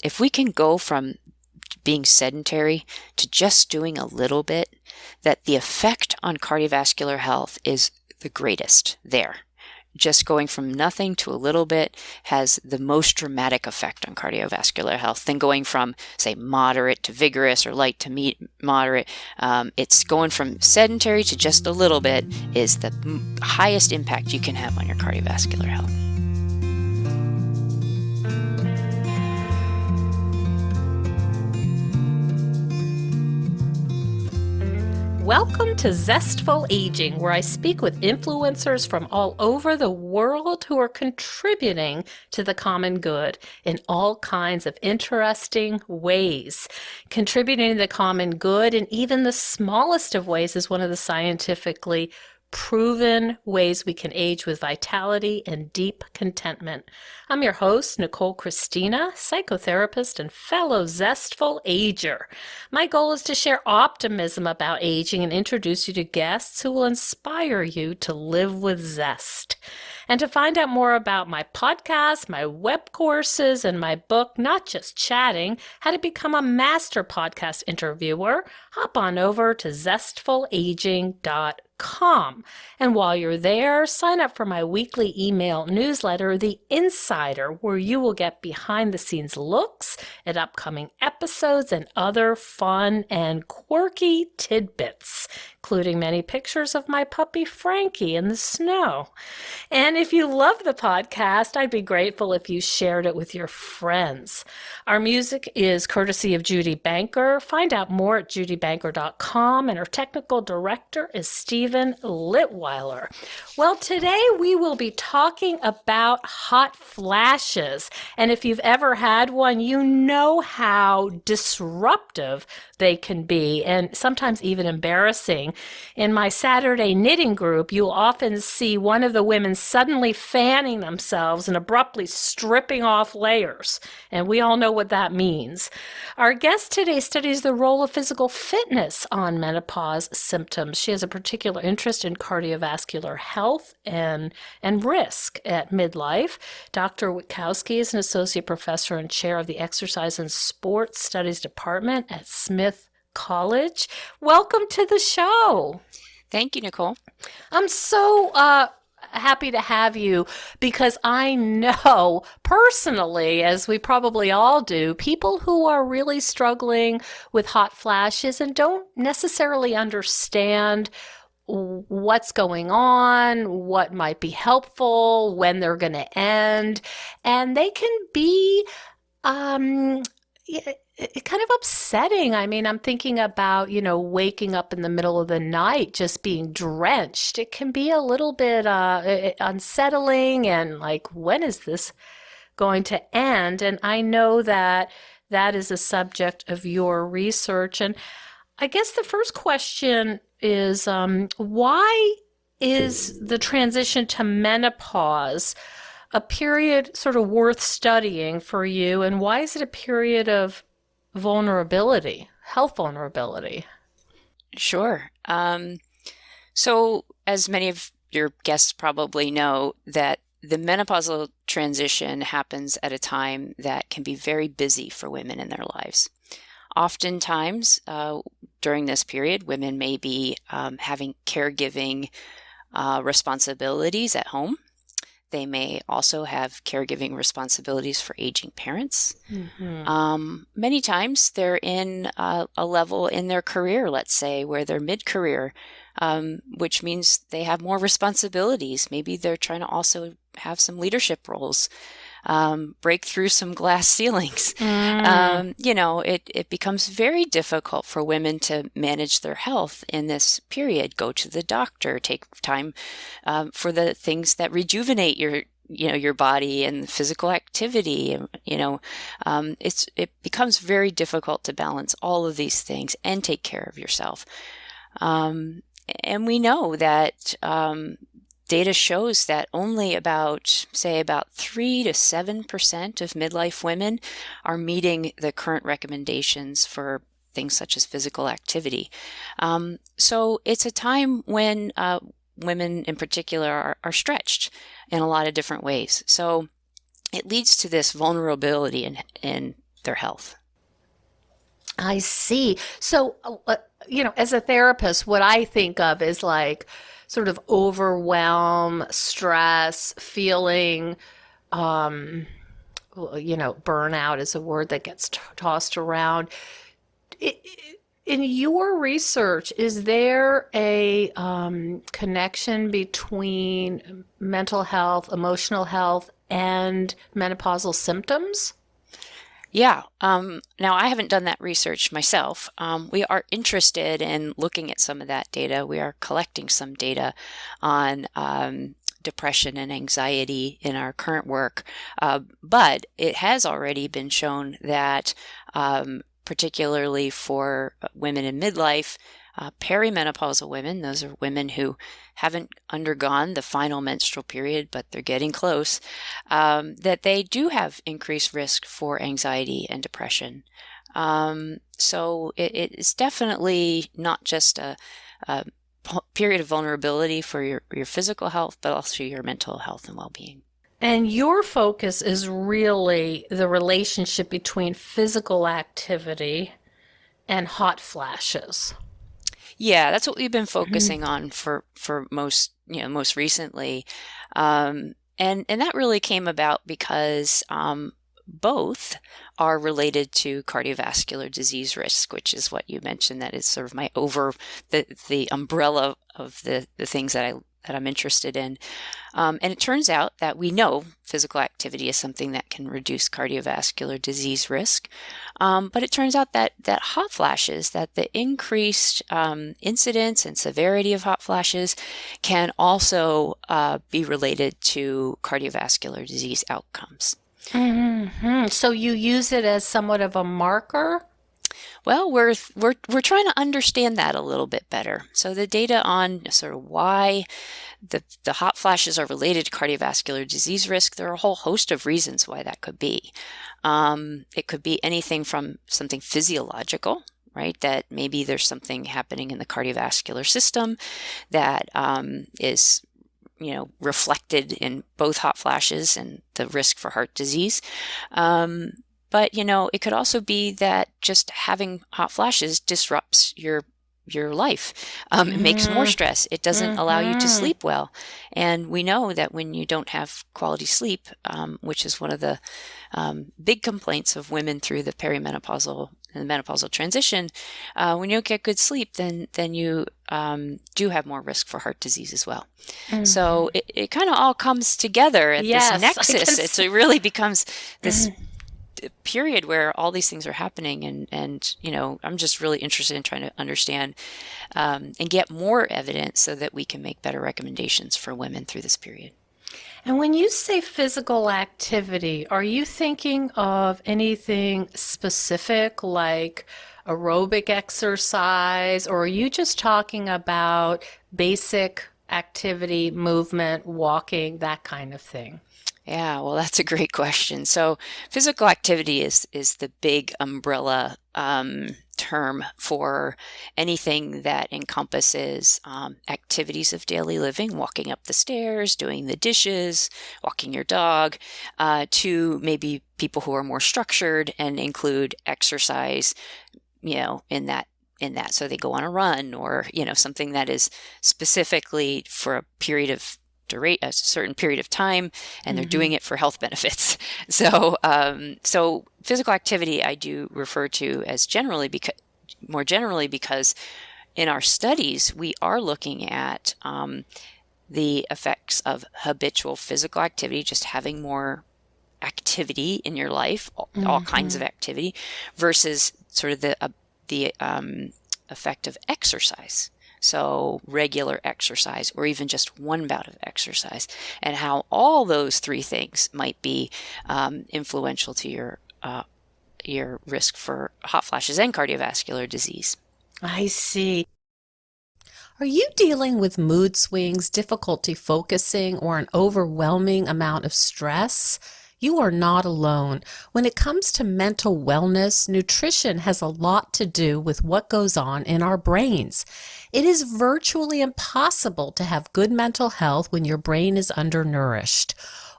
if we can go from being sedentary to just doing a little bit, that the effect on cardiovascular health is the greatest there. Just going from nothing to a little bit has the most dramatic effect on cardiovascular health than going from, say, moderate to vigorous or light to moderate. It's going from sedentary to just a little bit is the highest impact you can have on your cardiovascular health. Welcome to Zestful Aging, where I speak with influencers from all over the world who are contributing to the common good in all kinds of interesting ways. Contributing to the common good in even the smallest of ways is one of the scientifically proven ways we can age with vitality and deep contentment. I'm your host, Nicole Christina, psychotherapist and fellow Zestful Ager. My goal is to share optimism about aging and introduce you to guests who will inspire you to live with zest. And to find out more about my podcast, my web courses, and my book, Not Just Chatting, How to Become a Master Podcast Interviewer, hop on over to zestfulaging.com. And while you're there, sign up for my weekly email newsletter, The Insider, where you will get behind-the-scenes looks at upcoming episodes and other fun and quirky tidbits, including many pictures of my puppy Frankie in the snow. And if you love the podcast, I'd be grateful if you shared it with your friends. Our music is courtesy of Judy Banker. Find out more at judybanker.com, and our technical director is Stephen Litweiler. Well, today we will be talking about hot flashes. And if you've ever had one, you know how disruptive they can be, and sometimes even embarrassing. In my Saturday knitting group, you'll often see one of the women suddenly fanning themselves and abruptly stripping off layers. And we all know what that means. Our guest today studies the role of physical fitness on menopause symptoms. She has a particular interest in cardiovascular health and risk at midlife. Dr. Witkowski is an associate professor and chair of the Exercise and Sports Studies Department at Smith College. Welcome to the show. Thank you, Nicole. I'm so happy to have you because I know personally, as we probably all do, people who are really struggling with hot flashes and don't necessarily understand what's going on, what might be helpful, when they're going to end. And they can be kind of upsetting. I mean, I'm thinking about, waking up in the middle of the night, just being drenched. It can be a little bit unsettling and like, when is this going to end? And I know that is a subject of your research. And I guess the first question is, why is the transition to menopause a period sort of worth studying for you? And why is it a period of vulnerability, health vulnerability? Sure. So as many of your guests probably know, that the menopausal transition happens at a time that can be very busy for women in their lives. Oftentimes, during this period, women may be having caregiving responsibilities at home. They may also have caregiving responsibilities for aging parents. Mm-hmm. Many times they're in a level in their career, let's say, where they're mid-career, which means they have more responsibilities. Maybe they're trying to also have some leadership roles, break through some glass ceilings. It becomes very difficult for women to manage their health in this period. Go to the doctor, take time for the things that rejuvenate your body and physical activity. It becomes very difficult to balance all of these things and take care of yourself. And we know that data shows that only about 3 to 7% of midlife women are meeting the current recommendations for things such as physical activity. So it's a time when women in particular are stretched in a lot of different ways. So it leads to this vulnerability in their health. I see. So, as a therapist, what I think of is like sort of overwhelm, stress, feeling, um, burnout is a word that gets tossed around. I In your research, is there a connection between mental health, emotional health, and menopausal symptoms? Yeah. Now, I haven't done that research myself. We are interested in looking at some of that data. We are collecting some data on depression and anxiety in our current work. But it has already been shown that, particularly for women in midlife, perimenopausal women, those are women who haven't undergone the final menstrual period, but they're getting close, that they do have increased risk for anxiety and depression. So it is definitely not just a period of vulnerability for your physical health, but also your mental health and well-being. And your focus is really the relationship between physical activity and hot flashes. Yeah, that's what we've been Mhm. focusing on for most recently, and that really came about because both are related to cardiovascular disease risk, which is what you mentioned. That is sort of my over the umbrella of the things that I'm interested in. And it turns out that we know physical activity is something that can reduce cardiovascular disease risk. But it turns out that hot flashes, that the increased incidence and severity of hot flashes can also be related to cardiovascular disease outcomes. So you use it as somewhat of a marker? Well, we're trying to understand that a little bit better. So the data on sort of why the hot flashes are related to cardiovascular disease risk, there are a whole host of reasons why that could be. It could be anything from something physiological, right? That maybe there's something happening in the cardiovascular system that is reflected in both hot flashes and the risk for heart disease. But it could also be that just having hot flashes disrupts your life. It makes more Mm-hmm. stress. It doesn't allow you to Mm-hmm. sleep well. And we know that when you don't have quality sleep, which is one of the big complaints of women through the perimenopausal and the menopausal transition, when you don't get good sleep, then you do have more risk for heart disease as well. So Mm-hmm. it kind of all comes together at this Yes, I can nexus. It really becomes this period where all these things are happening, and I'm just really interested in trying to understand and get more evidence so that we can make better recommendations for women through this period. And when you say physical activity, are you thinking of anything specific like aerobic exercise, or are you just talking about basic activity, movement, walking, that kind of thing? Yeah, well, that's a great question. So, physical activity is the big umbrella term for anything that encompasses activities of daily living, walking up the stairs, doing the dishes, walking your dog, to maybe people who are more structured and include exercise, in that. So they go on a run, or something that is specifically for a period of a certain period of time, and they're Mm-hmm. doing it for health benefits. So physical activity I do refer to as more generally, because in our studies we are looking at the effects of habitual physical activity, just having more activity in your life, all kinds Mm-hmm. of activity, versus sort of the effect of exercise. So regular exercise, or even just one bout of exercise, and how all those three things might be influential to your risk for hot flashes and cardiovascular disease. I see. Are you dealing with mood swings, difficulty focusing, or an overwhelming amount of stress? You are not alone. When it comes to mental wellness, nutrition has a lot to do with what goes on in our brains. It is virtually impossible to have good mental health when your brain is undernourished.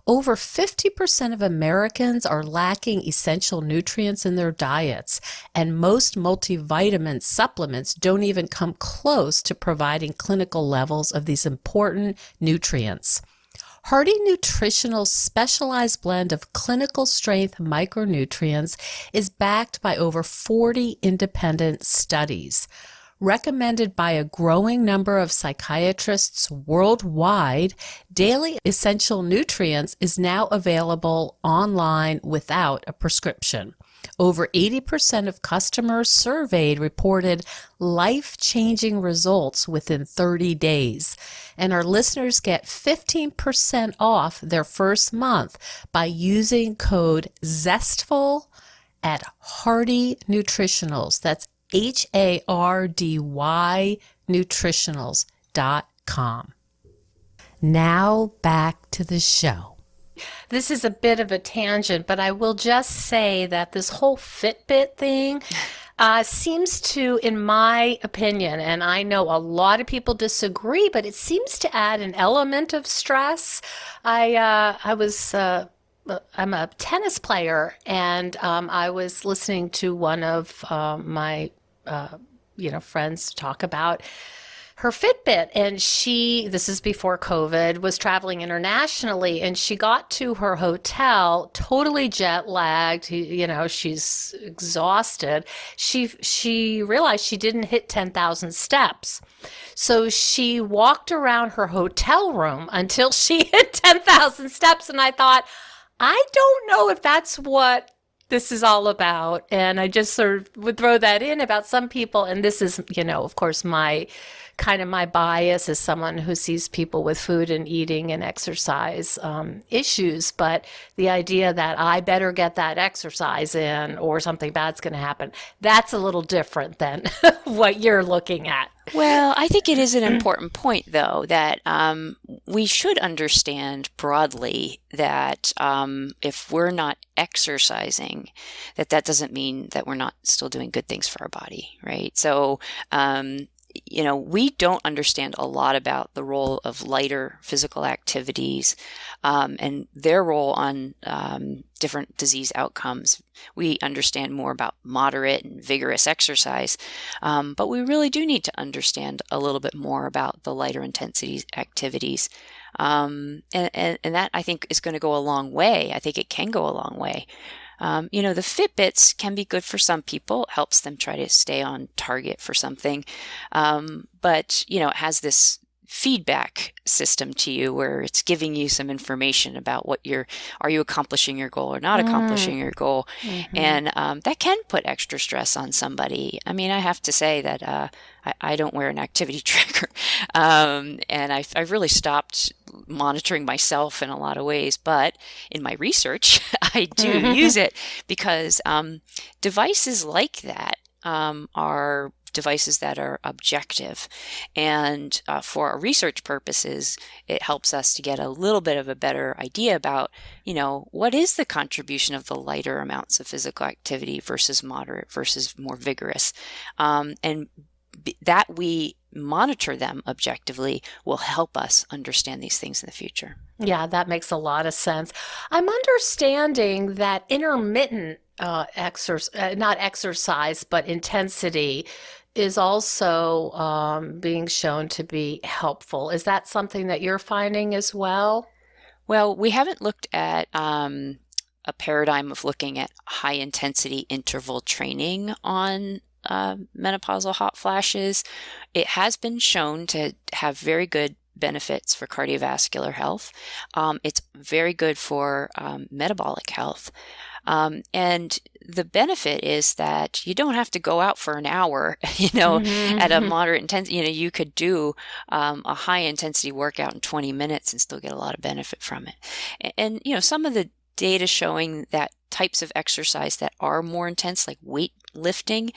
over 50% of Americans are lacking essential nutrients in their diets, and most multivitamin supplements don't even come close to providing clinical levels of these important nutrients. Hardy Nutritional's specialized blend of clinical strength micronutrients is backed by over 40 independent studies. Recommended by a growing number of psychiatrists worldwide, Daily Essential Nutrients is now available online without a prescription. Over 80% of customers surveyed reported life-changing results within 30 days. And our listeners get 15% off their first month by using code ZESTFUL at Hardy Nutritionals. That's HARDY nutritionals.com. Now back to the show. This is a bit of a tangent, but I will just say that this whole Fitbit thing seems to, in my opinion, and I know a lot of people disagree, but it seems to add an element of stress. I'm a tennis player, and I was listening to one of my friends talk about her Fitbit, and this is before COVID, was traveling internationally, and she got to her hotel totally jet lagged. She's exhausted. She realized she didn't hit 10,000 steps. So she walked around her hotel room until she hit 10,000 steps, and I thought, I don't know if that's what this is all about. And I just sort of would throw that in about some people. And this is, of course, my bias as someone who sees people with food and eating and exercise issues. But the idea that I better get that exercise in or something bad's going to happen, that's a little different than what you're looking at. Well, I think it is an important point, though, that we should understand broadly that if we're not exercising, that doesn't mean that we're not still doing good things for our body, right? So, we don't understand a lot about the role of lighter physical activities and their role on different disease outcomes. We understand more about moderate and vigorous exercise, but we really do need to understand a little bit more about the lighter intensity activities. And that, I think, is going to go a long way. I think it can go a long way. The Fitbits can be good for some people. It helps them try to stay on target for something. But it has this feedback system to you where it's giving you some information about are you accomplishing your goal or not accomplishing your goal? Mm-hmm. And that can put extra stress on somebody. I mean, I have to say that I don't wear an activity tracker. And I've really stopped monitoring myself in a lot of ways. But in my research, I do use it because devices like that are devices that are objective. And for our research purposes, it helps us to get a little bit of a better idea about, what is the contribution of the lighter amounts of physical activity versus moderate versus more vigorous. And that we monitor them objectively will help us understand these things in the future. Yeah, that makes a lot of sense. I'm understanding that intermittent not exercise, but intensity is also being shown to be helpful. Is that something that you're finding as well? Well, we haven't looked at a paradigm of looking at high intensity interval training on menopausal hot flashes. It has been shown to have very good benefits for cardiovascular health. It's very good for metabolic health. And the benefit is that you don't have to go out for an hour, at a moderate intensity. You could do a high intensity workout in 20 minutes and still get a lot of benefit from it. And some of the data showing that types of exercise that are more intense, like weightlifting,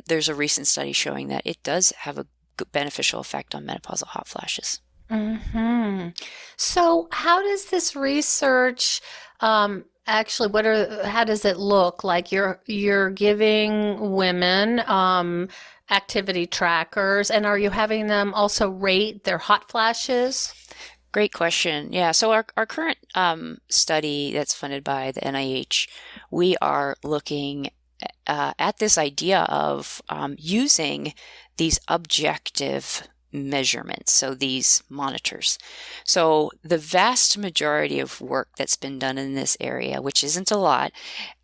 there's a recent study showing that it does have a good beneficial effect on menopausal hot flashes. Mm-hmm. So how does this research actually, how does it look like? You're giving women activity trackers, and are you having them also rate their hot flashes? Great question. Yeah, so our current study that's funded by the NIH, we are looking at this idea of using these objective measurements, so these monitors. So the vast majority of work that's been done in this area, which isn't a lot,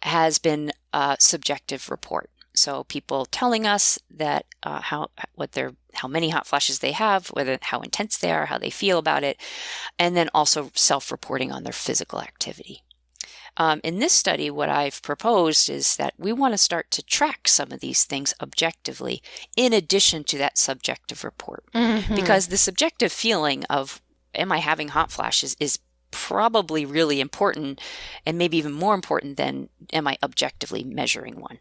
has been subjective report. So people telling us that how many hot flashes they have, how intense they are, how they feel about it, and then also self-reporting on their physical activity. In this study, what I've proposed is that we want to start to track some of these things objectively in addition to that subjective report. Because the subjective feeling of, am I having hot flashes, is probably really important, and maybe even more important than, am I objectively measuring one?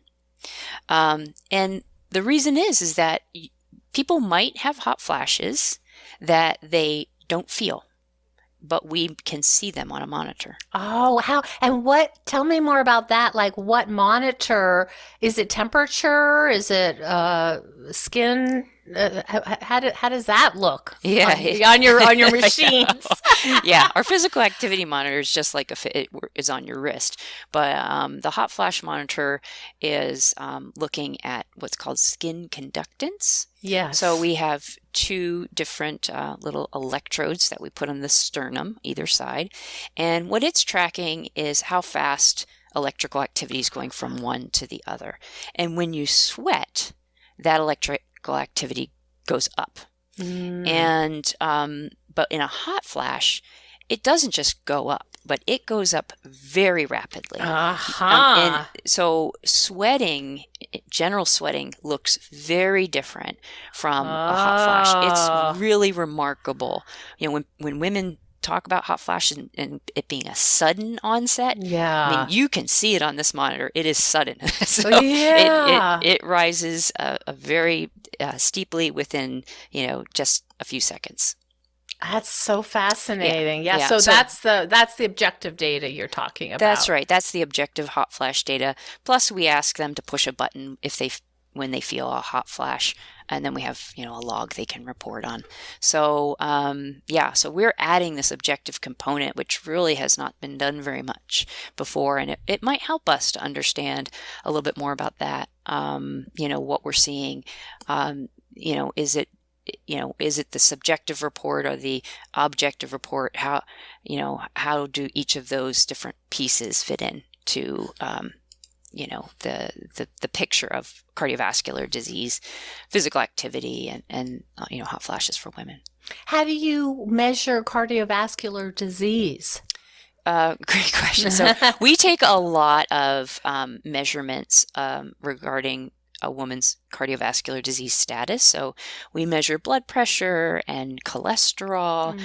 And the reason is that people might have hot flashes that they don't feel, but we can see them on a monitor. Oh, how and what? Tell me more about that. Like, what monitor? Is it temperature? Is it skin? How does that look? Yeah, on your machines. Yeah, our physical activity monitor is just like it is on your wrist, but the hot flash monitor is looking at what's called skin conductance. Yes. So we have two different little electrodes that we put on the sternum, either side, and what it's tracking is how fast electrical activity is going from one to the other. And when you sweat, that electrical activity goes up. And but in a hot flash, it doesn't just go up, but it goes up very rapidly. And so general sweating looks very different from a hot flash. It's really remarkable. When women talk about hot flash and it being a sudden onset. Yeah. I mean, you can see it on this monitor. It is sudden. So it rises very steeply within, just a few seconds. That's so fascinating. Yeah. So that's the objective data you're talking about. That's right. That's the objective hot flash data. Plus, we ask them to push a button when they feel a hot flash, and then we have a log they can report on. So so we're adding this objective component, which really has not been done very much before, and it might help us to understand a little bit more about that. What we're seeing. Is it the subjective report or the objective report? How do each of those different pieces fit in to the picture of cardiovascular disease, physical activity, and hot flashes for women. How do you measure cardiovascular disease? Great question. So we take a lot of measurements regarding a woman's cardiovascular disease status. So we measure blood pressure and cholesterol.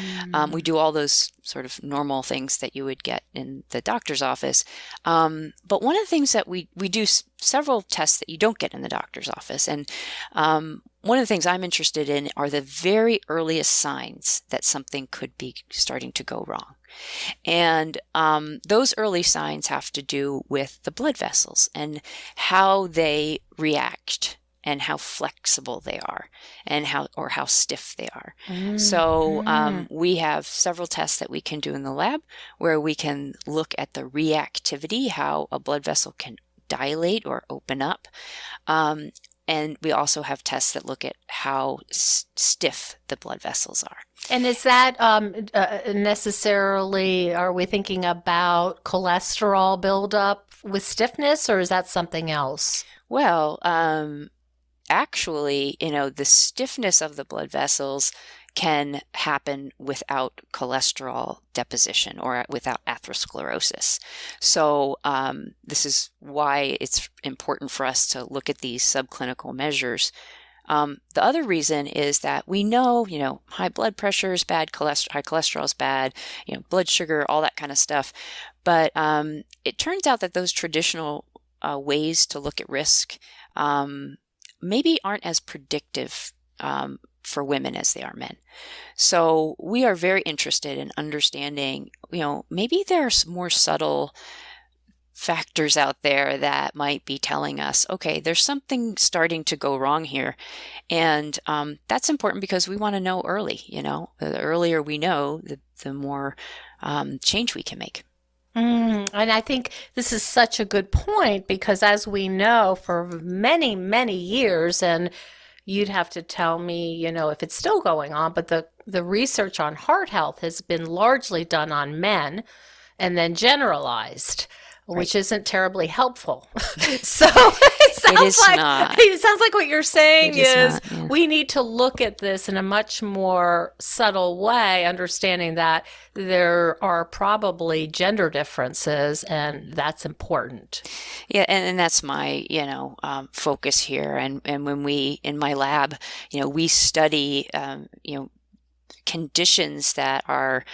We do all those sort of normal things that you would get in the doctor's office. But one of the things that we do several tests that you don't get in the doctor's office. And one of the things I'm interested in are the very earliest signs that something could be starting to go wrong. And those early signs have to do with the blood vessels and how they react and how flexible they are and how stiff they are. So we have several tests that we can do in the lab where we can look at the reactivity, how a blood vessel can dilate or open up. And we also have tests that look at how stiff the blood vessels are. And is that necessarily, are we thinking about cholesterol buildup with stiffness, or is that something else? Well, actually, the stiffness of the blood vessels can happen without cholesterol deposition or without atherosclerosis. So this is why it's important for us to look at these subclinical measures. The other reason is that we know, high blood pressure is bad, high cholesterol is bad, blood sugar, all that kind of stuff. But it turns out that those traditional ways to look at risk maybe aren't as predictive for women as they are men. So we are very interested in understanding, maybe there's more subtle factors out there that might be telling us, okay, there's something starting to go wrong here. And that's important because we want to know early, the earlier we know, the more change we can make. And I think this is such a good point because, as we know, for many, many years, and you'd have to tell me, if it's still going on, but the research on heart health has been largely done on men and then generalized, Right. which isn't terribly helpful. So it It sounds is like not. it sounds like what you're saying It is is not. Yeah. we need to look at this in a much more subtle way, understanding that there are probably gender differences, and that's important. Yeah, and that's my, focus here. And when we, in my lab, we study, conditions that are,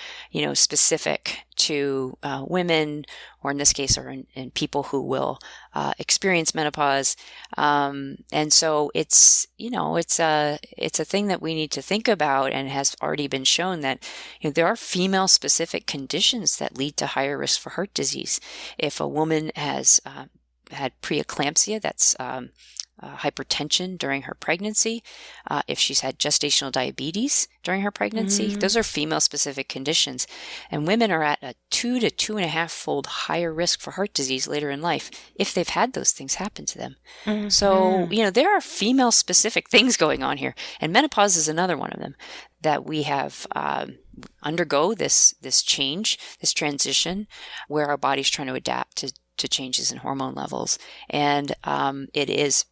specific to women, or in this case, or in people who will experience menopause. And so it's a thing that we need to think about, and has already been shown that there are female specific conditions that lead to higher risk for heart disease. If a woman has had preeclampsia, that's hypertension during her pregnancy, if she's had gestational diabetes during her pregnancy, those are female-specific conditions. And women are at a 2 to 2.5-fold higher risk for heart disease later in life if they've had those things happen to them. So, there are female-specific things going on here. And menopause is another one of them that we have undergo this change, this transition, where our body's trying to adapt to changes in hormone levels. And it is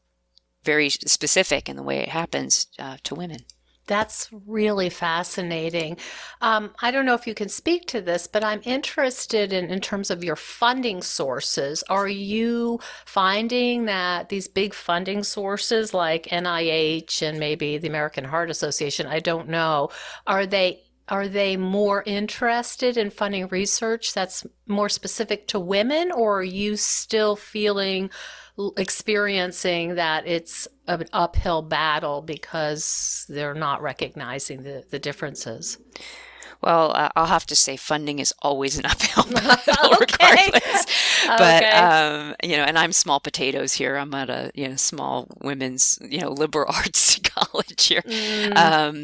very specific in the way it happens to women. That's really fascinating. I don't know if you can speak to this, but I'm interested in terms of your funding sources. Are you finding that these big funding sources like NIH and maybe the American Heart Association, I don't know, are they more interested in funding research that's more specific to women, or are you still experiencing that it's an uphill battle because they're not recognizing the differences? Well, I'll have to say funding is always an uphill battle Okay. regardless. But, Okay. and I'm small potatoes here. I'm at a, small women's, liberal arts college here.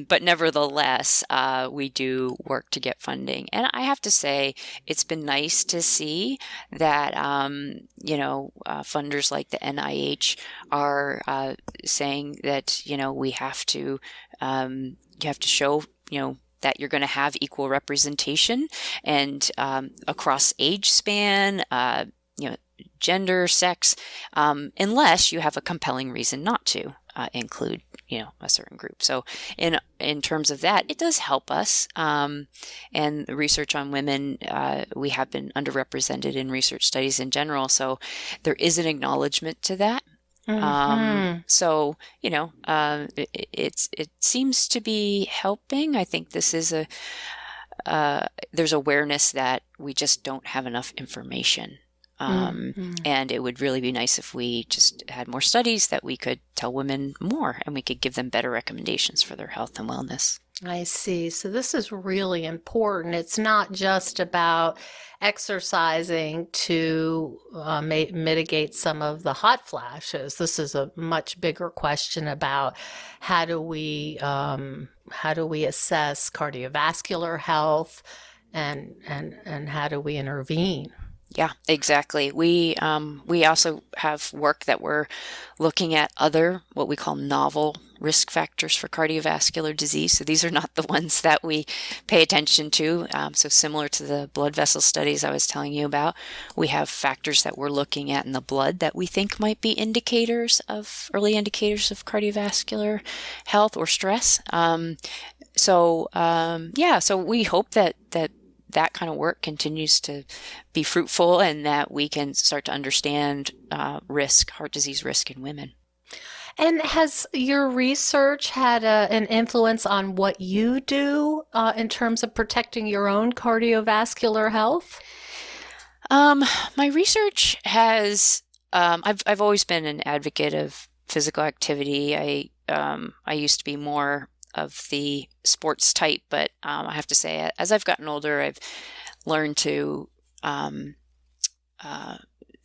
But nevertheless, we do work to get funding. And I have to say, it's been nice to see that, funders like the NIH are saying that, we have to, you have to show, that you're going to have equal representation and across age span, gender, sex, unless you have a compelling reason not to include, a certain group. So in terms of that, it does help us. And the research on women, we have been underrepresented in research studies in general. So there is an acknowledgement to that. So, it seems to be helping. I think this is there's awareness that we just don't have enough information. And it would really be nice if we just had more studies that we could tell women more, and we could give them better recommendations for their health and wellness. I see. So this is really important. It's not just about exercising to mitigate some of the hot flashes. This is a much bigger question about how do we assess cardiovascular health, and how do we intervene? Yeah, exactly. We also have work that we're looking at other, what we call novel risk factors for cardiovascular disease. So these are not the ones that we pay attention to. So similar to the blood vessel studies I was telling you about, we have factors that we're looking at in the blood that we think might be early indicators of cardiovascular health or stress. So we hope that kind of work continues to be fruitful, and that we can start to understand heart disease risk in women. And has your research had an influence on what you do in terms of protecting your own cardiovascular health? My research has, I've always been an advocate of physical activity. I used to be more of the sports type, but I have to say, as I've gotten older, I've learned to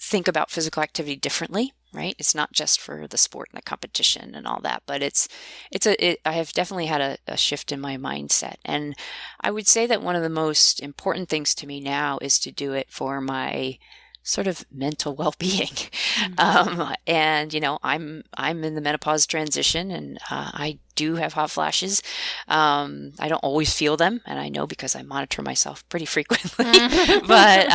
think about physical activity differently. right? It's not just for the sport and the competition and all that, but I have definitely had a shift in my mindset. And I would say that one of the most important things to me now is to do it for my sort of mental well-being. And I'm in the menopause transition, and I do have hot flashes. I don't always feel them, and I know because I monitor myself pretty frequently. But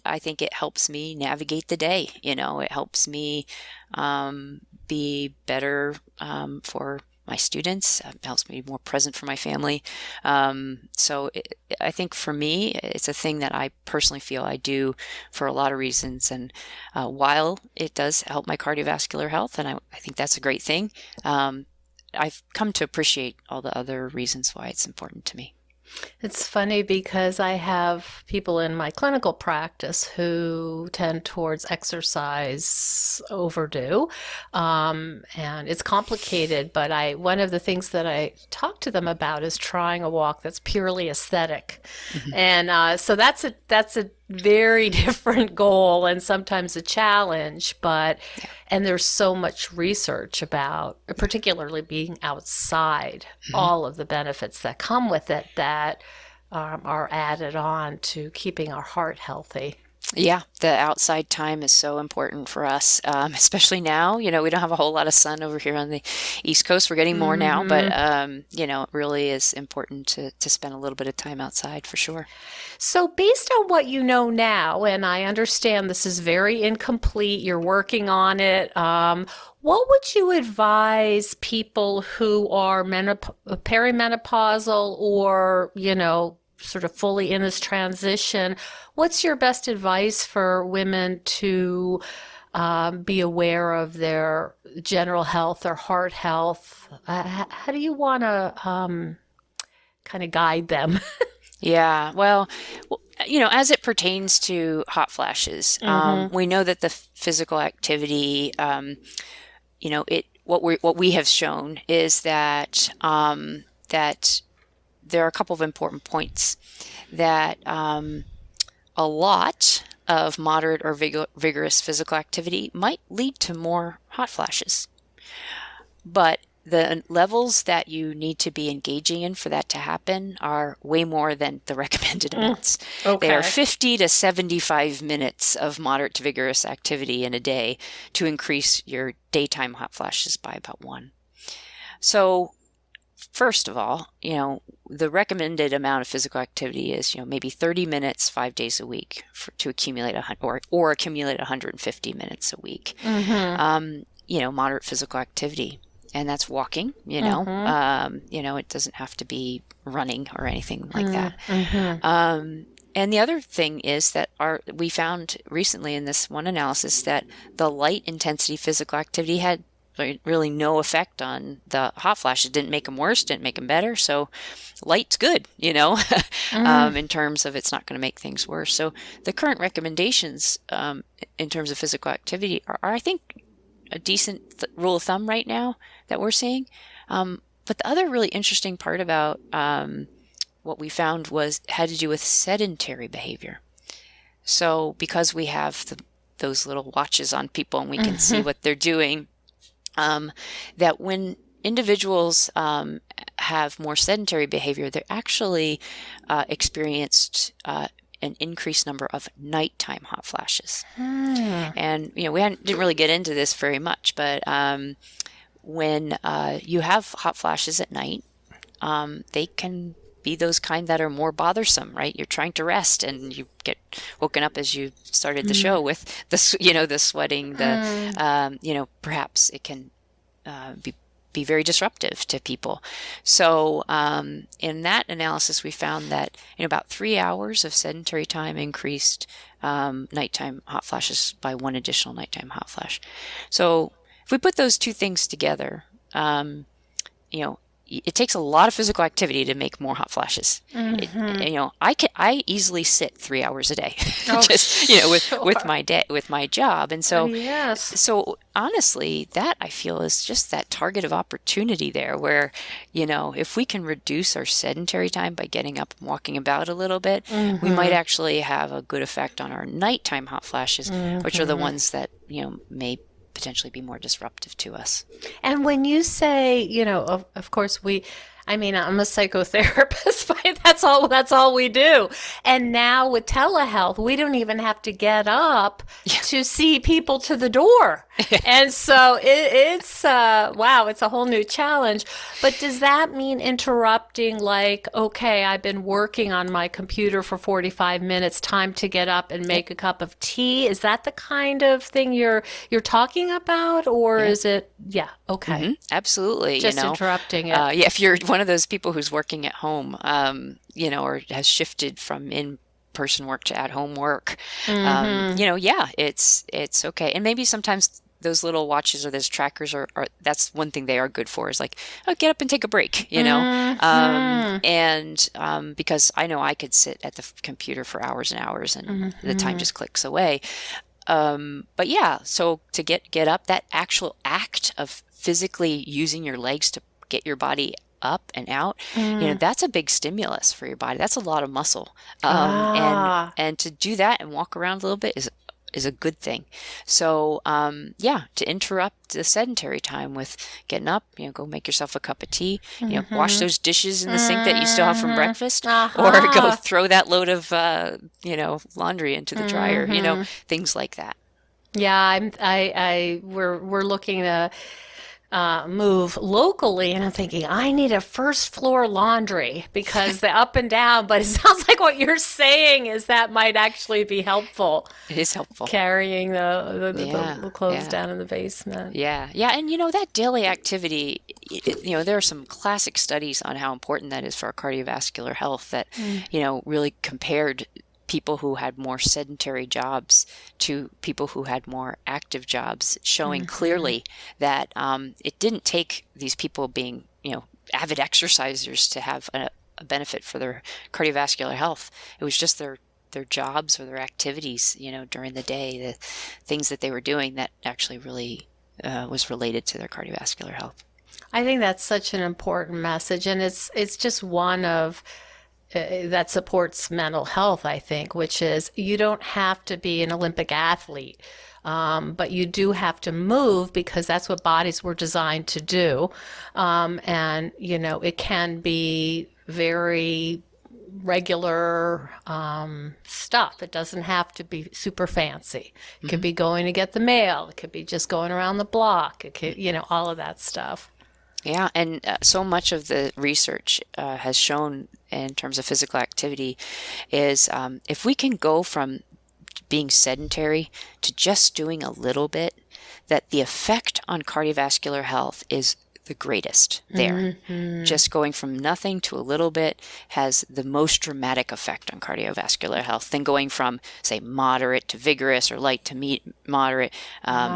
I think it helps me navigate the day. It helps me be better for my students. It helps me be more present for my family. I think for me, it's a thing that I personally feel I do for a lot of reasons. And while it does help my cardiovascular health, and I think that's a great thing, I've come to appreciate all the other reasons why it's important to me. It's funny because I have people in my clinical practice who tend towards exercise overdue. And it's complicated, but one of the things that I talk to them about is trying a walk that's purely aesthetic. And so that's a very different goal and sometimes a challenge, and there's so much research about particularly being outside, all of the benefits that come with it that are added on to keeping our heart healthy. Yeah, the outside time is so important for us, especially now. We don't have a whole lot of sun over here on the East Coast. We're getting more now, but it really is important to spend a little bit of time outside for sure. So based on what you know now, and I understand this is very incomplete, you're working on it, what would you advise people who are perimenopausal or, sort of fully in this transition? What's your best advice for women to be aware of their general health, their heart health? How do you want to kind of guide them? Yeah, well, as it pertains to hot flashes, we know that the physical activity, what we have shown is that that there are a couple of important points that a lot of moderate or vigorous physical activity might lead to more hot flashes. But the levels that you need to be engaging in for that to happen are way more than the recommended amounts. Okay. They are 50 to 75 minutes of moderate to vigorous activity in a day to increase your daytime hot flashes by about 1. So first of all, the recommended amount of physical activity is, maybe 30 minutes, 5 days a week to accumulate or accumulate 150 minutes a week. Moderate physical activity. And that's walking, it doesn't have to be running or anything like that. And the other thing is that we found recently in this one analysis that the light intensity physical activity had really no effect on the hot flashes. Didn't make them worse, didn't make them better. So light's good, in terms of it's not going to make things worse. So the current recommendations in terms of physical activity are I think, a decent rule of thumb right now that we're seeing. But the other really interesting part about what we found had to do with sedentary behavior. So because we have those little watches on people and we can see what they're doing, that when individuals have more sedentary behavior, they're actually experienced an increased number of nighttime hot flashes. And, we didn't really get into this very much, but when you have hot flashes at night, they can be those kind that are more bothersome, right? You're trying to rest and you get woken up as you started the show with the sweating, perhaps it can be very disruptive to people. So in that analysis, we found that in about 3 hours of sedentary time increased nighttime hot flashes by 1 additional nighttime hot flash. So if we put those two things together, it takes a lot of physical activity to make more hot flashes. I easily sit 3 hours a day, Oh, just with sure. my job, and so Yes. honestly, that I feel is just that target of opportunity there, where if we can reduce our sedentary time by getting up and walking about a little bit, we might Mm-hmm. actually have a good effect on our nighttime hot flashes, which are the Mm-hmm. ones that may potentially be more disruptive to us. And when you say, of course I mean, I'm a psychotherapist, but that's all we do. And now with telehealth, we don't even have to get up to see people to the door. And so it's wow, it's a whole new challenge. But does that mean interrupting, like, okay, I've been working on my computer for 45 minutes, time to get up and Yep. make a cup of tea? Is that the kind of thing you're talking about, or Yeah. is it, yeah, okay. Absolutely. Just interrupting it. Yeah, if you're one of those people who's working at home, or has shifted from in-person work to at-home work, Mm-hmm. yeah, it's okay. And maybe sometimes those little watches or those trackers are that's one thing they are good for, is like, oh, get up and take a break. Mm-hmm. And because I know I could sit at the computer for hours and hours, and the time Mm-hmm. just clicks away. But yeah, so to get up, that actual act of physically using your legs to get your body up and out, Mm. that's a big stimulus for your body. That's a lot of muscle. And Ah. to do that and walk around a little bit is a good thing. So, yeah, to interrupt the sedentary time with getting up, go make yourself a cup of tea, wash Mm-hmm. those dishes in the sink that you still have from Mm-hmm. breakfast, or go Uh-huh. throw that load of, laundry into the dryer, Mm-hmm. things like that. Yeah, we're looking to move locally, and I'm thinking I need a first floor laundry because the up and down. But it sounds like what you're saying is that might actually be helpful, It is helpful. carrying Yeah, the clothes yeah. down in the basement. Yeah, yeah, and that daily activity, there are some classic studies on how important that is for our cardiovascular health that, Mm. really compared people who had more sedentary jobs to people who had more active jobs, showing Mm-hmm. clearly that it didn't take these people being, avid exercisers to have a benefit for their cardiovascular health. It was just their jobs or their activities, during the day, the things that they were doing that actually really was related to their cardiovascular health. I think that's such an important message, and it's just one of that supports mental health, I think, which is you don't have to be an Olympic athlete, but you do have to move because that's what bodies were designed to do. And, it can be very regular stuff. It doesn't have to be super fancy. It could hmm be going to get the mail. It could be just going around the block. It could, all of that stuff. Yeah, and so much of the research has shown in terms of physical activity is if we can go from being sedentary to just doing a little bit, that the effect on cardiovascular health is the greatest there. Mm-hmm. Just going from nothing to a little bit has the most dramatic effect on cardiovascular health than going from, say, moderate to vigorous or light to moderate.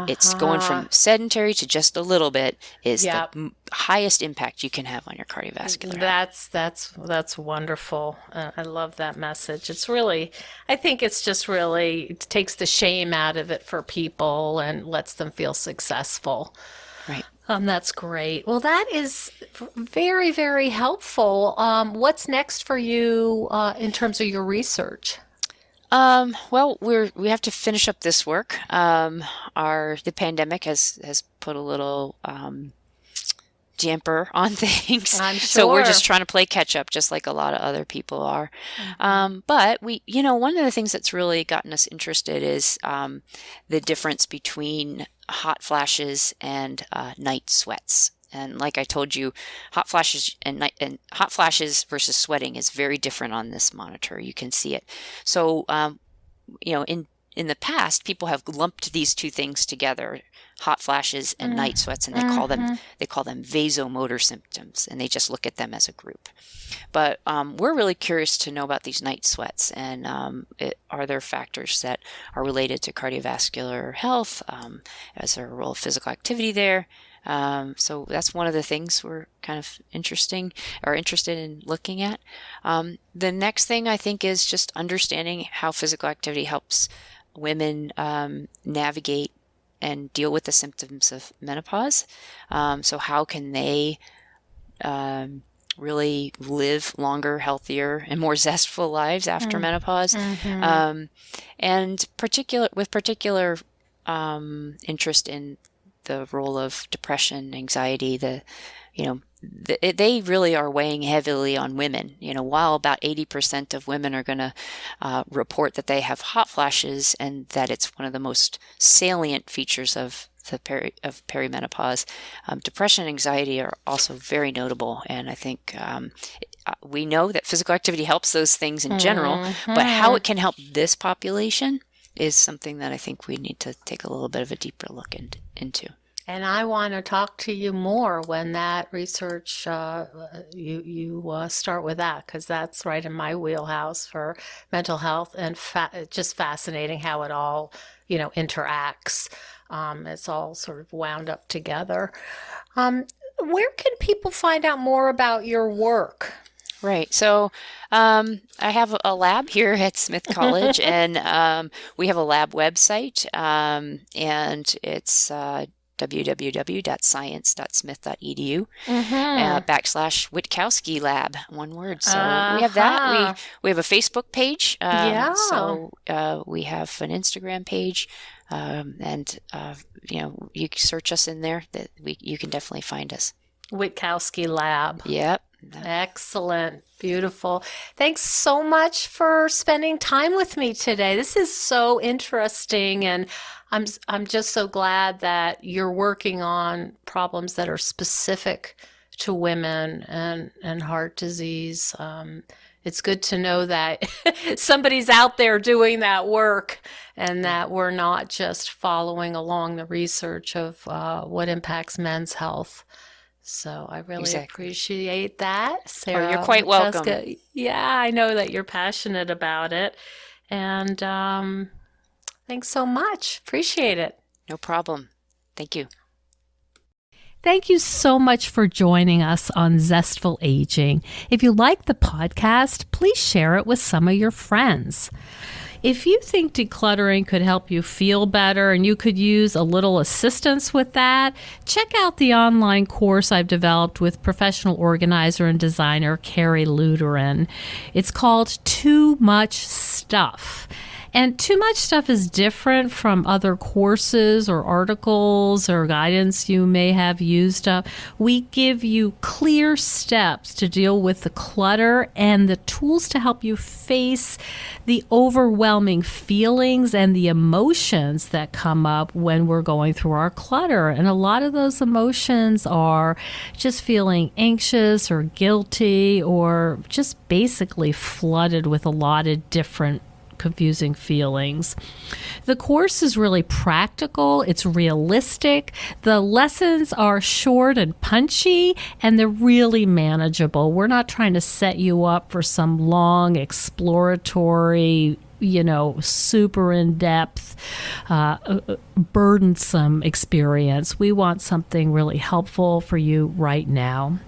It's going Uh-huh. from sedentary to just a little bit is the Yep. highest impact you can have on your cardiovascular health. That's wonderful. I love that message. It's really, I think it's just really it takes the shame out of it for people and lets them feel successful. Right. That's great. Well, that is very, very helpful. What's next for you in terms of your research? Well, we have to finish up this work. The pandemic has put a little damper on things. I'm So we're sure. just trying to play catch up, just like a lot of other people are. Mhm. But one of the things that's really gotten us interested is the difference between hot flashes and night sweats. And like I told you, hot flashes versus sweating is very different on this monitor. You can see it. So, in the past, people have lumped these two things together, hot flashes and Mm, night sweats, and mhm. they call them vasomotor symptoms, and they just look at them as a group. But we're really curious to know about these night sweats, and are there factors that are related to cardiovascular health? Is there a role of physical activity there? So that's one of the things we're kind of interested in looking at. The next thing I think is just understanding how physical activity helps women navigate and deal with the symptoms of menopause. So how can they really live longer, healthier, and more zestful lives after menopause? And particular interest in the role of depression, anxiety, they really are weighing heavily on women. While about 80% of women are going to report that they have hot flashes and that it's one of the most salient features of perimenopause, depression and anxiety are also very notable. And I think we know that physical activity helps those things in general, but how it can help this population is something that I think we need to take a little bit of a deeper look into. And I want to talk to you more when that research, you start with that, because that's right in my wheelhouse for mental health, and just fascinating how it all, interacts. It's all sort of wound up together. Where can people find out more about your work? Right. So I have a lab here at Smith College, and we have a lab website, and it's www.science.smith.edu /Witkowski lab, one word. So we have that. We have a Facebook page. So we have an Instagram page, and you can search us in there. You can definitely find us. Witkowski Lab. Yep. Excellent. Beautiful. Thanks so much for spending time with me today. This is so interesting, and I'm just so glad that you're working on problems that are specific to women and heart disease. It's good to know that somebody's out there doing that work, and that we're not just following along the research of what impacts men's health. So I really appreciate that, Sarah. You're quite welcome. Yeah, I know that you're passionate about it. And thanks so much. Appreciate it. No problem. Thank you. Thank you so much for joining us on Zestful Aging. If you like the podcast, please share it with some of your friends. If you think decluttering could help you feel better and you could use a little assistance with that, check out the online course I've developed with professional organizer and designer Carrie Luderin. It's called Too Much Stuff. And Too Much Stuff is different from other courses or articles or guidance you may have used up. We give you clear steps to deal with the clutter and the tools to help you face the overwhelming feelings and the emotions that come up when we're going through our clutter. And a lot of those emotions are just feeling anxious or guilty, or just basically flooded with a lot of different confusing feelings. The course is really practical. It's realistic. The lessons are short and punchy, and they're really manageable. We're not trying to set you up for some long exploratory, super in-depth, burdensome experience. We want something really helpful for you right now.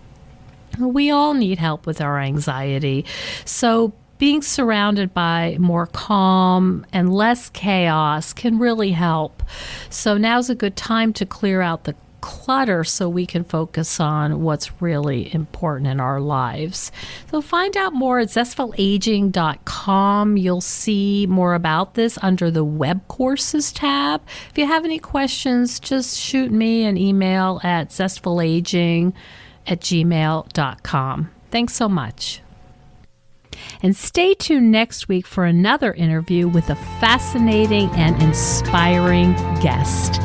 We all need help with our anxiety. So being surrounded by more calm and less chaos can really help. So now's a good time to clear out the clutter so we can focus on what's really important in our lives. So find out more at zestfulaging.com. You'll see more about this under the web courses tab. If you have any questions, just shoot me an email at zestfulaging@gmail.com. Thanks so much. And stay tuned next week for another interview with a fascinating and inspiring guest.